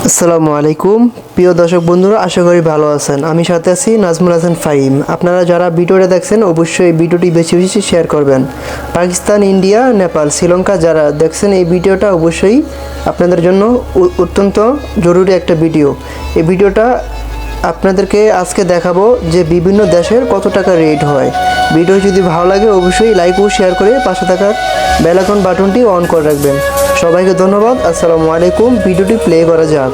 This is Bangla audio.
আসসালামু আলাইকুম প্রিয় দর্শক বন্ধুরা, আশা করি ভালো আছেন। আমি সাথে আছি নাজমুল হাসান ফাহিম। আপনারা যারা ভিডিওটা দেখছেন অবশ্যই এই ভিডিওটি বেশি বেশি শেয়ার করবেন। পাকিস্তান, ইন্ডিয়া, নেপাল, শ্রীলঙ্কা যারা দেখছেন এই ভিডিওটা অবশ্যই আপনাদের জন্য অত্যন্ত জরুরি একটা ভিডিও। এই ভিডিওটা আপনাদেরকে আজকে দেখাবো যে বিভিন্ন দেশের কত টাকা রেট হয়। ভিডিও যদি ভালো লাগে অবশ্যই লাইক ও শেয়ার করে পাশে থাকার বেল আইকন বাটনটি অন করে রাখবেন। সবাইকে ধন্যবাদ। আসসালামু আলাইকুম। ভিডিওটি প্লে করা যাক।